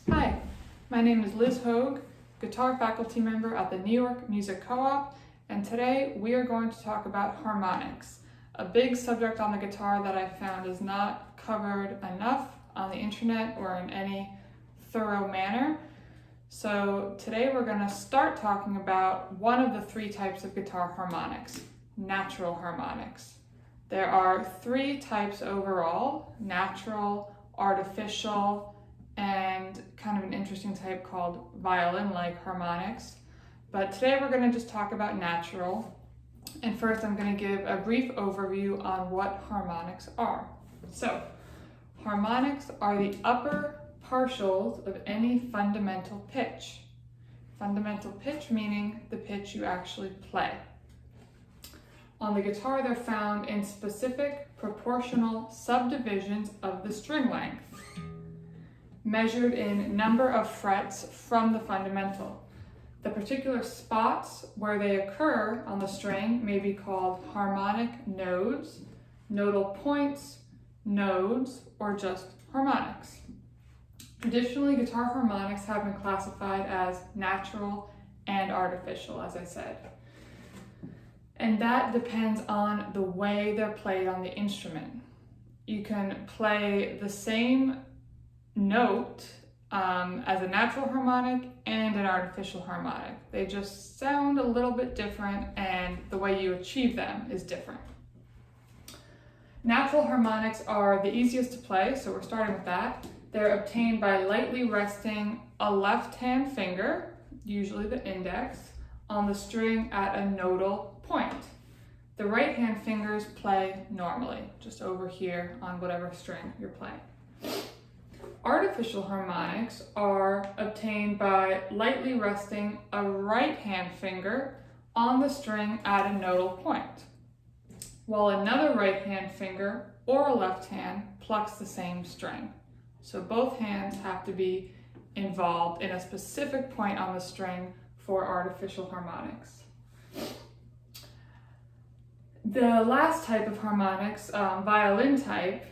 Hi, my name is lizmhogg, guitar faculty member at the New York Music Co-op, and today we are going to talk about harmonics, a big subject on the guitar that I found is not covered enough on the internet or in any thorough manner. So today we're going to start talking about one of the three types of guitar harmonics, natural harmonics. There are three types overall: natural, artificial, and kind of an interesting type called violin-like harmonics. But today we're going to just talk about natural. And first I'm going to give a brief overview on what harmonics are. So, harmonics are the upper partials of any fundamental pitch. Fundamental pitch meaning the pitch you actually play. On the guitar, they're found in specific proportional subdivisions of the string length, measured in number of frets from the fundamental. The particular spots where they occur on the string may be called harmonic nodes, nodal points, nodes, or just harmonics. Traditionally, guitar harmonics have been classified as natural and artificial, as I said. And that depends on the way they're played on the instrument. You can play the same note as a natural harmonic and an artificial harmonic. They just sound a little bit different, and the way you achieve them is different. Natural harmonics are the easiest to play, so we're starting with that. They're obtained by lightly resting a left-hand finger, usually the index, on the string at a nodal point. The right-hand fingers play normally, just over here on whatever string you're playing. Artificial harmonics are obtained by lightly resting a right-hand finger on the string at a nodal point, while another right-hand finger or a left hand plucks the same string. So both hands have to be involved in a specific point on the string for artificial harmonics. The last type of harmonics, violin type,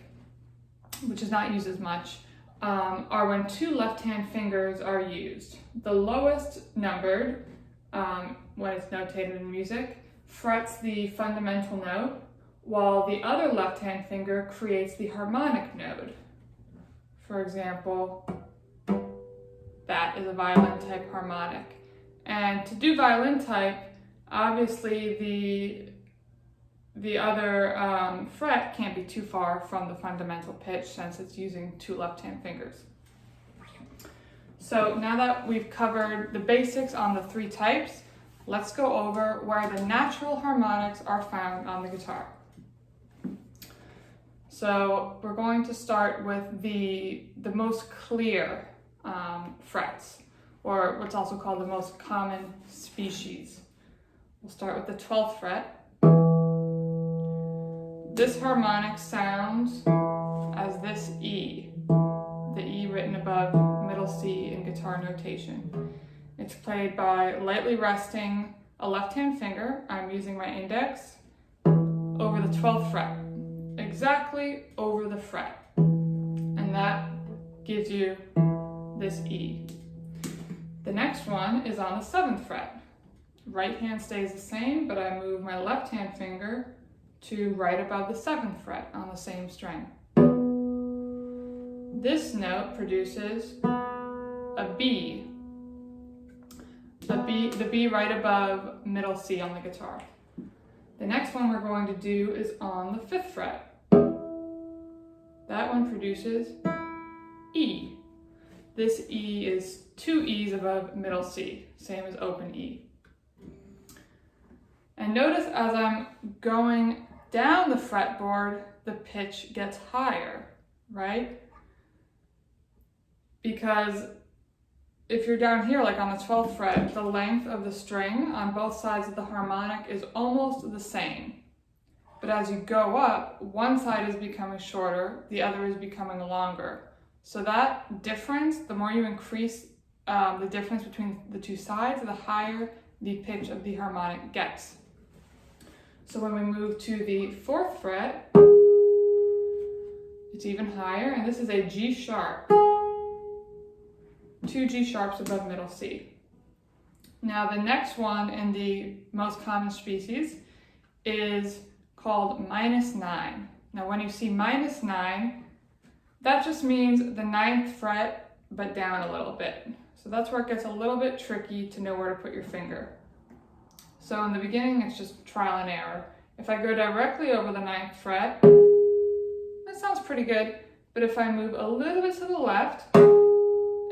which is not used as much, are when two left-hand fingers are used. The lowest numbered, when it's notated in music, frets the fundamental note, while the other left-hand finger creates the harmonic node. For example, that is a violin type harmonic. And to do violin type, obviously the other fret can't be too far from the fundamental pitch since it's using two left-hand fingers. So now that we've covered the basics on the three types, let's go over where the natural harmonics are found on the guitar. So we're going to start with the most clear frets, or what's also called the most common species. We'll start with the 12th fret. This harmonic sounds as this E, the E written above middle C in guitar notation. It's played by lightly resting a left-hand finger, I'm using my index, over the 12th fret, exactly over the fret. And that gives you this E. The next one is on the 7th fret. Right hand stays the same, but I move my left-hand finger to right above the 7th fret on the same string. This note produces a B. The B right above middle C on the guitar. The next one we're going to do is on the 5th fret. That one produces E. This E is two E's above middle C, same as open E. And notice as I'm going down the fretboard, the pitch gets higher, right? Because if you're down here, like on the 12th fret, the length of the string on both sides of the harmonic is almost the same. But as you go up, one side is becoming shorter, the other is becoming longer. So that difference, the more you increase the difference between the two sides, the higher the pitch of the harmonic gets. So when we move to the 4th fret, it's even higher, and this is a G sharp. 2 G sharps above middle C. Now the next one in the most common species is called -9. Now when you see -9, that just means the 9th fret but down a little bit. So that's where it gets a little bit tricky to know where to put your finger. So in the beginning, it's just trial and error. If I go directly over the 9th fret, that sounds pretty good. But if I move a little bit to the left,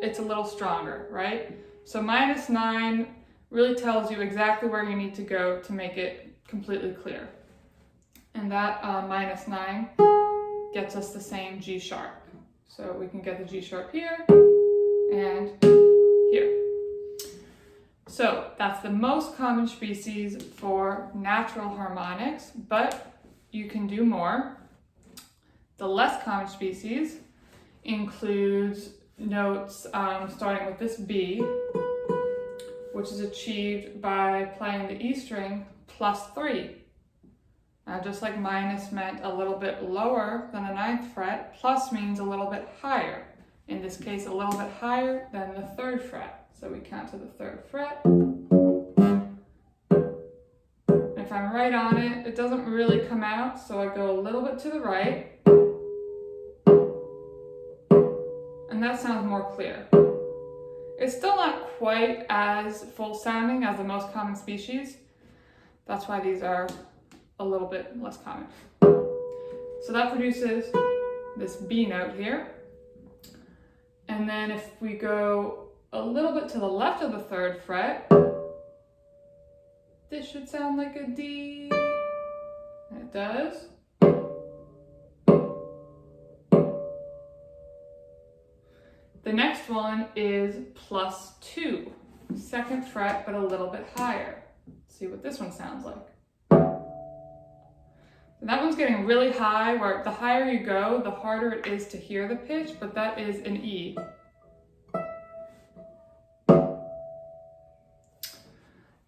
it's a little stronger, right? So -9 really tells you exactly where you need to go to make it completely clear. And that -9 gets us the same G sharp. So we can get the G sharp here and here. So that's the most common species for natural harmonics, but you can do more. The less common species includes notes starting with this B, which is achieved by playing the E string +3. Now, just like minus meant a little bit lower than the 9th fret, plus means a little bit higher. In this case, a little bit higher than the 3rd fret. So we count to the 3rd fret. And if I'm right on it, it doesn't really come out, so I go a little bit to the right. And that sounds more clear. It's still not quite as full sounding as the most common species. That's why these are a little bit less common. So that produces this B note here. And then if we go a little bit to the left of the 3rd fret, this should sound like a D. And it does. The next one is +2, 2nd fret, but a little bit higher. Let's see what this one sounds like. And that one's getting really high, where the higher you go, the harder it is to hear the pitch, but that is an E.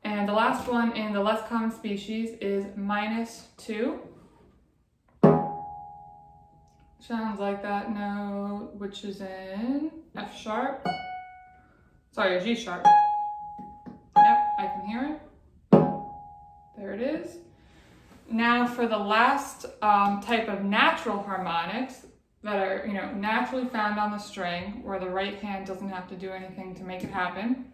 And the last one in the less common species is -2. Sounds like that note, which is in F sharp. Sorry, G sharp. Yep, I can hear it. There it is. Now for the last type of natural harmonics that are, naturally found on the string, where the right hand doesn't have to do anything to make it happen.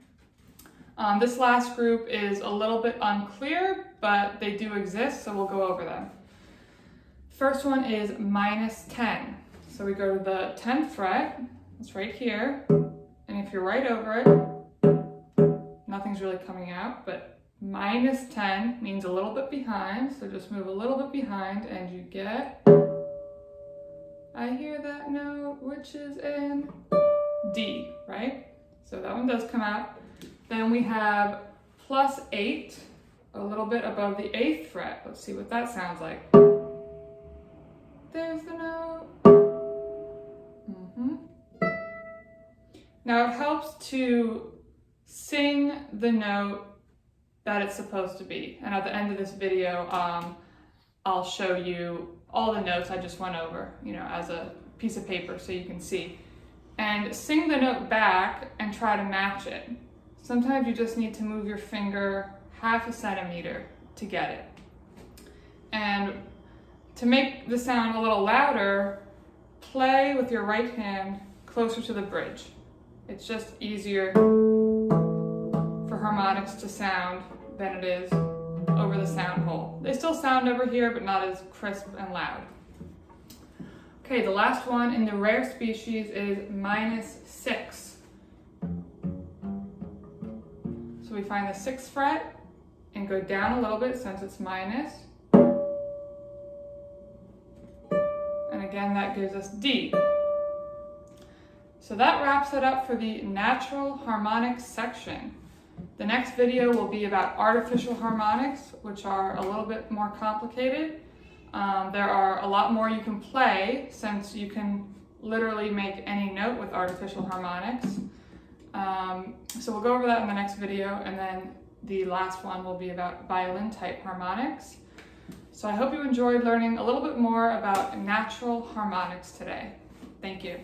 This last group is a little bit unclear, but they do exist, so we'll go over them. First one is -10. So we go to the 10th fret, it's right here, and if you're right over it, nothing's really coming out, but -10 means a little bit behind, so just move a little bit behind and you get, I hear that note, which is in D, right? So that one does come out. Then we have +8, a little bit above the 8th fret. Let's see what that sounds like. There's the note. Now it helps to sing the note that it's supposed to be. And at the end of this video, I'll show you all the notes I just went over, as a piece of paper so you can see. And sing the note back and try to match it. Sometimes you just need to move your finger 1/2 centimeter to get it. And to make the sound a little louder, play with your right hand closer to the bridge. It's just easier for harmonics to sound than it is over the sound hole. They still sound over here, but not as crisp and loud. Okay, the last one in the rare species is -6. So we find the 6th fret and go down a little bit since it's minus. And again, that gives us D. So that wraps it up for the natural harmonics section. The next video will be about artificial harmonics, which are a little bit more complicated. There are a lot more you can play, since you can literally make any note with artificial harmonics. So we'll go over that in the next video, and then the last one will be about violin type harmonics. So I hope you enjoyed learning a little bit more about natural harmonics today. Thank you.